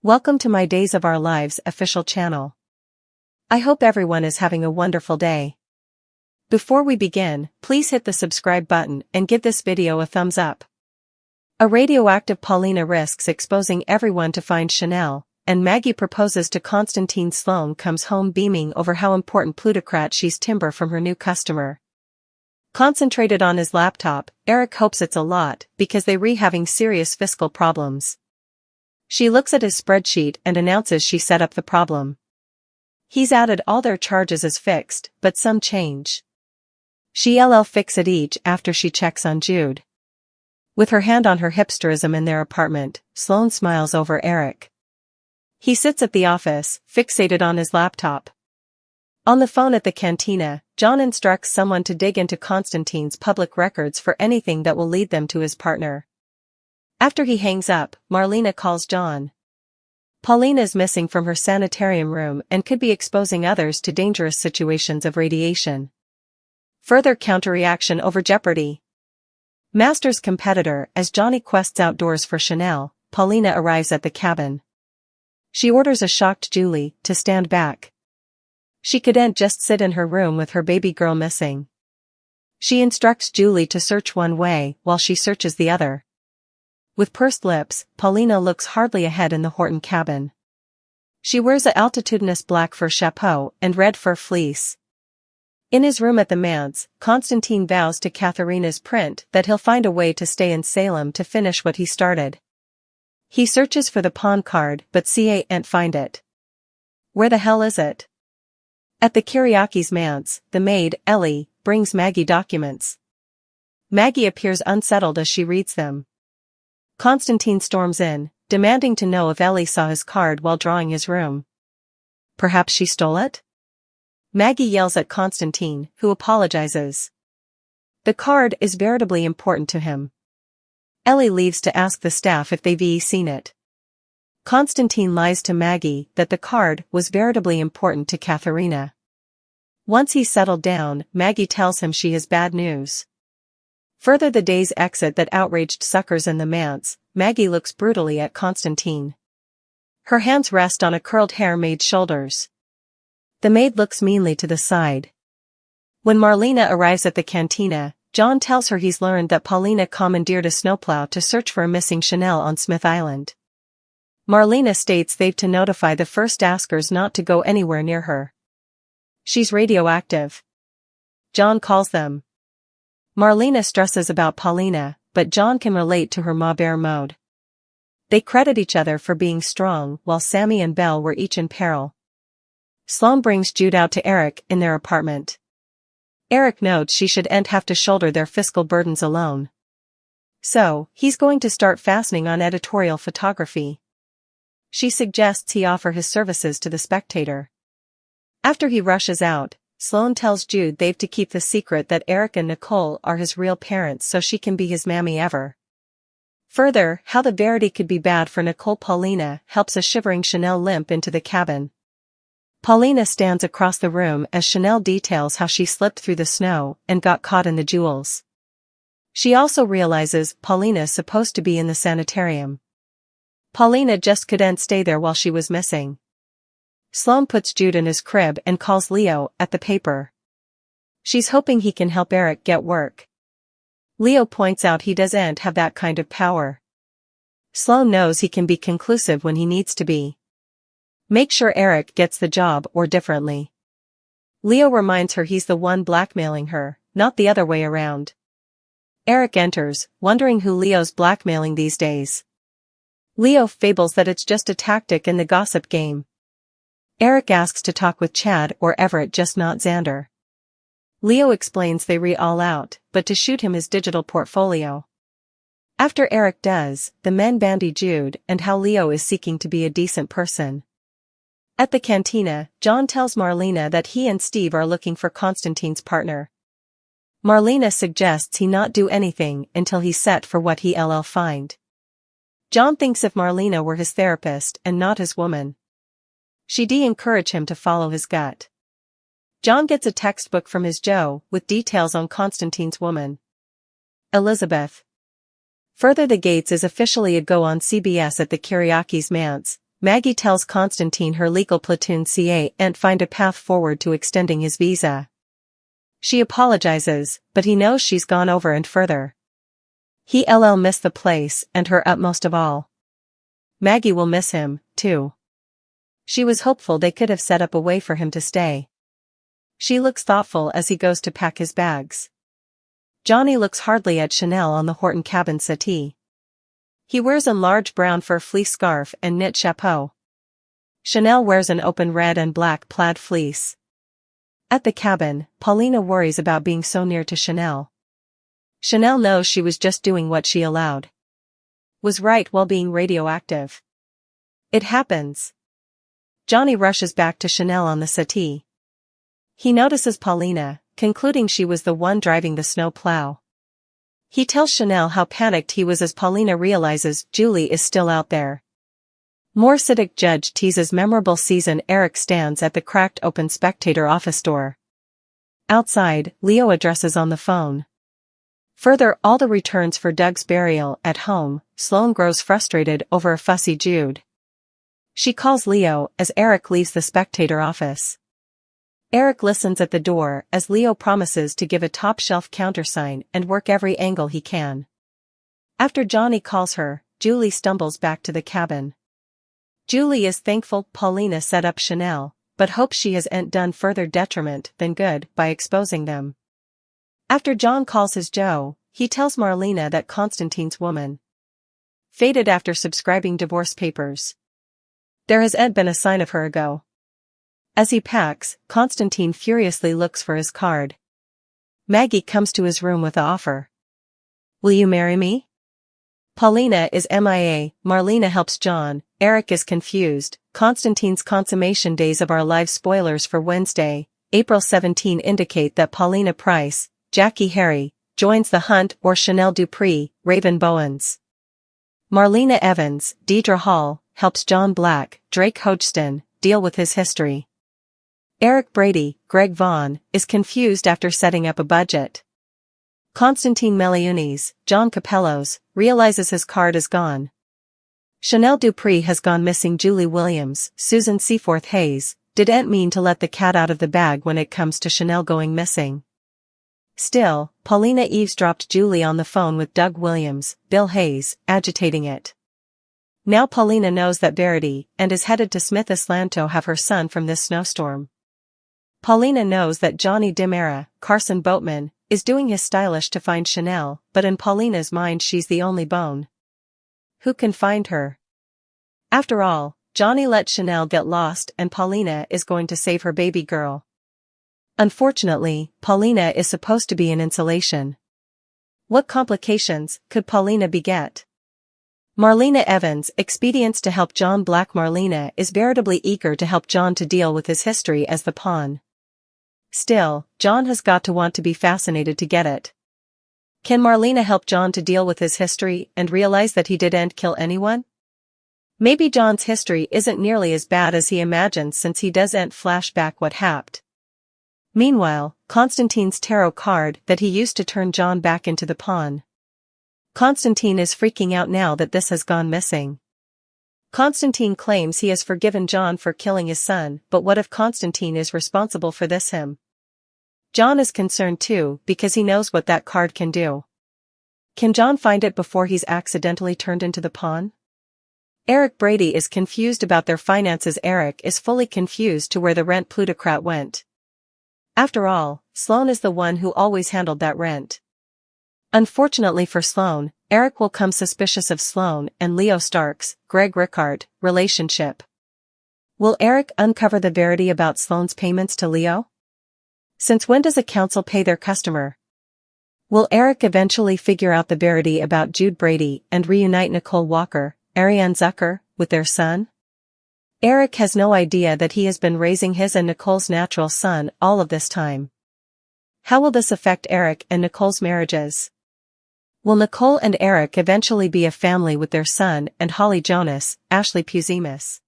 Welcome to my Days of Our Lives official channel. I hope everyone is having a wonderful day. Before we begin, please hit the subscribe button and give this video a thumbs up. A radioactive Paulina risks exposing everyone to find Chanel, and Maggie proposes to Constantine. Sloane comes home beaming over how important plutocrat she's timber from her new customer. Concentrated on his laptop, Eric hopes it's a lot because they having serious fiscal problems. She looks at his spreadsheet and announces she set up the problem. He's added all their charges as fixed, but some change. She'll fix it each after she checks on Jude. With her hand on her hipsterism in their apartment, Sloane smiles over Eric. He sits at the office, fixated on his laptop. On the phone at the cantina, John instructs someone to dig into Constantine's public records for anything that will lead them to his partner. After he hangs up, Marlena calls John. Paulina is missing from her sanitarium room and could be exposing others to dangerous situations of radiation. Further counter-reaction over Jeopardy! Master's competitor. As Johnny quests outdoors for Chanel, Paulina arrives at the cabin. She orders a shocked Julie to stand back. She couldn't just sit in her room with her baby girl missing. She instructs Julie to search one way while she searches the other. With pursed lips, Paulina looks hardly ahead in the Horton cabin. She wears a altitudinous black fur chapeau and red fur fleece. In his room at the manse, Constantine vows to Katharina's print that he'll find a way to stay in Salem to finish what he started. He searches for the pawn card but can't find it. Where the hell is it? At the Kiriaki's manse, the maid, Ellie, brings Maggie documents. Maggie appears unsettled as she reads them. Constantine storms in, demanding to know if Ellie saw his card while drawing his room. Perhaps she stole it? Maggie yells at Constantine, who apologizes. The card is veritably important to him. Ellie leaves to ask the staff if they've seen it. Constantine lies to Maggie that the card was veritably important to Katharina. Once he's settled down, Maggie tells him she has bad news. Further the day's exit that outraged suckers in the manse, Maggie looks brutally at Constantine. Her hands rest on a curled hair maid's shoulders. The maid looks meanly to the side. When Marlena arrives at the cantina, John tells her he's learned that Paulina commandeered a snowplow to search for a missing Chanel on Smith Island. Marlena states they've to notify the first askers not to go anywhere near her. She's radioactive. John calls them. Marlena stresses about Paulina, but John can relate to her ma bear mode. They credit each other for being strong while Sammy and Belle were each in peril. Sloane brings Jude out to Eric in their apartment. Eric notes she shouldn't have to shoulder their fiscal burdens alone. So, he's going to start fastening on editorial photography. She suggests he offer his services to the Spectator. After he rushes out, Sloane tells Jude they've to keep the secret that Eric and Nicole are his real parents so she can be his mammy ever. Further, how the verity could be bad for Nicole. Paulina helps a shivering Chanel limp into the cabin. Paulina stands across the room as Chanel details how she slipped through the snow and got caught in the jewels. She also realizes Paulina's supposed to be in the sanitarium. Paulina just couldn't stay there while she was missing. Sloane puts Jude in his crib and calls Leo at the paper. She's hoping he can help Eric get work. Leo points out he doesn't have that kind of power. Sloane knows he can be conclusive when he needs to be. Make sure Eric gets the job or differently. Leo reminds her he's the one blackmailing her, not the other way around. Eric enters, wondering who Leo's blackmailing these days. Leo fables that it's just a tactic in the gossip game. Eric asks to talk with Chad or Everett, just not Xander. Leo explains they all out, but to shoot him his digital portfolio. After Eric does, the men bandy Jude and how Leo is seeking to be a decent person. At the cantina, John tells Marlena that he and Steve are looking for Constantine's partner. Marlena suggests he not do anything until he's set for what he'll find. John thinks if Marlena were his therapist and not his woman, she'd encourage him to follow his gut. John gets a textbook from his Joe with details on Constantine's woman, Elizabeth. Further, the Gates is officially a go on CBS at the Kiriaki's manse, Maggie tells Constantine her legal platoon can't find a path forward to extending his visa. She apologizes, but he knows she's gone over and further. He'll miss the place and her utmost of all. Maggie will miss him, too. She was hopeful they could have set up a way for him to stay. She looks thoughtful as he goes to pack his bags. Johnny looks hardly at Chanel on the Horton cabin settee. He wears a large brown fur fleece scarf and knit chapeau. Chanel wears an open red and black plaid fleece. At the cabin, Paulina worries about being so near to Chanel. Chanel knows she was just doing what she allowed. Was right while being radioactive. It happens. Johnny rushes back to Chanel on the settee. He notices Paulina, concluding she was the one driving the snow plow. He tells Chanel how panicked he was as Paulina realizes Julie is still out there. More Siddiq Judge teases memorable season. Eric stands at the cracked open spectator office door. Outside, Leo addresses on the phone. Further, all the returns for Doug's burial. At home, Sloane grows frustrated over a fussy Jude. She calls Leo as Eric leaves the spectator office. Eric listens at the door as Leo promises to give a top-shelf countersign and work every angle he can. After Johnny calls her, Julie stumbles back to the cabin. Julie is thankful Paulina set up Chanel, but hopes she hasn't done further detriment than good by exposing them. After John calls his Joe, he tells Marlena that Constantine's woman faded after subscribing divorce papers. There hasn't been a sign of her ago. As he packs, Constantine furiously looks for his card. Maggie comes to his room with the offer. Will you marry me? Paulina is MIA, Marlena helps John, Eric is confused. Constantine's consummation days of our lives spoilers for Wednesday, April 17 indicate that Paulina Price, Jackie Harry, joins the hunt or Chanel Dupree, Raven Bowens. Marlena Evans, Deidre Hall, helps John Black, Drake Hodgson, deal with his history. Eric Brady, Greg Vaughn, is confused after setting up a budget. Constantine Meliunis, John Capellos, realizes his card is gone. Chanel Dupree has gone missing. Julie Williams, Susan Seaforth Hayes, didn't mean to let the cat out of the bag when it comes to Chanel going missing. Still, Paulina eavesdropped Julie on the phone with Doug Williams, Bill Hayes, agitating it. Now Paulina knows that Verity and is headed to Smith Islanto have her son from this snowstorm. Paulina knows that Johnny Demera, Carson Boatman, is doing his stylish to find Chanel, but in Paulina's mind she's the only bone. Who can find her? After all, Johnny let Chanel get lost and Paulina is going to save her baby girl. Unfortunately, Paulina is supposed to be in insulation. What complications could Paulina beget? Marlena Evans expedients to help John Black. Marlena is veritably eager to help John to deal with his history as the pawn. Still, John has got to want to be fascinated to get it. Can Marlena help John to deal with his history and realize that he didn't kill anyone? Maybe John's history isn't nearly as bad as he imagines since he doesn't flash back what happened. Meanwhile, Constantine's tarot card that he used to turn John back into the pawn. Constantine is freaking out now that this has gone missing. Constantine claims he has forgiven John for killing his son, but what if Constantine is responsible for this him? John is concerned too because he knows what that card can do. Can John find it before he's accidentally turned into the pawn? Eric Brady is confused about their finances. Eric is fully confused to where the rent plutocrat went. After all, Sloane is the one who always handled that rent. Unfortunately for Sloane, Eric will come suspicious of Sloane and Leo Stark's, Greg Rickard, relationship. Will Eric uncover the verity about Sloane's payments to Leo? Since when does a council pay their customer? Will Eric eventually figure out the verity about Jude Brady and reunite Nicole Walker, Ariane Zucker, with their son? Eric has no idea that he has been raising his and Nicole's natural son all of this time. How will this affect Eric and Nicole's marriages? Will Nicole and Eric eventually be a family with their son and Holly Jonas, Ashley Puzimis?